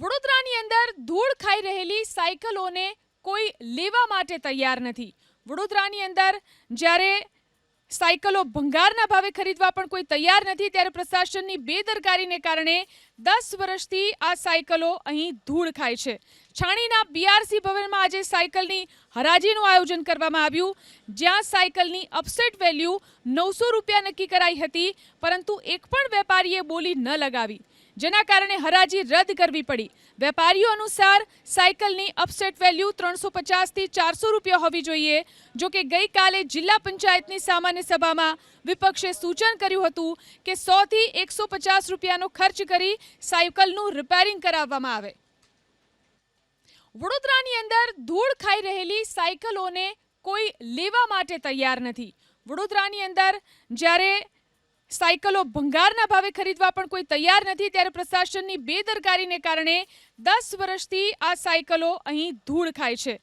વડોદરાની અંદર ધૂળ ખાઈ રહેલી સાયકલોને કોઈ લેવા માટે તૈયાર નથી. વડોદરાની અંદર જ્યારે સાયકલો ભંગારના ભાવે ખરીદવા પણ કોઈ તૈયાર નથી, ત્યારે પ્રશાસનની બેદરકારીને કારણે 10 વર્ષથી આ સાયકલો અહીં ધૂળ ખાય છે. છાણીના બીઆરસી ભવનમાં આજે સાયકલની હરાજીનું આયોજન કરવામાં આવ્યું, જ્યાં સાયકલની અપસેટ વેલ્યુ 900 રૂપિયા નક્કી કરાઈ હતી, પરંતુ એક પણ વેપારીએ બોલી ન લગાવી, જેના કારણે હરાજી રદ કરવી પડી. વેપારીઓ અનુસાર સાયકલની અપસેટ વેલ્યુ 350 થી 400 રૂપિયા હોવી જોઈએ. જો કે ગઈકાલે જિલ્લા પંચાયતની સામાન્ય સભામાં વિપક્ષે સૂચન કર્યું હતું કે 100 થી 150 રૂપિયાનો ખર્ચ કરી સાયકલનું રિપેરિંગ કરાવવામાં આવે. વડોદરાની અંદર ધૂળ ખાઈ રહેલી સાયકલોને કોઈ લેવા માટે તૈયાર નથી. વડોદરાની અંદર જ્યારે સાયકલો ભંગારના ભાવે ખરીદવા પણ કોઈ તૈયાર નથી, ત્યારે પ્રશાસનની બેદરકારીને કારણે 10 વર્ષથી આ સાયકલો અહીં ધૂળ ખાય છે.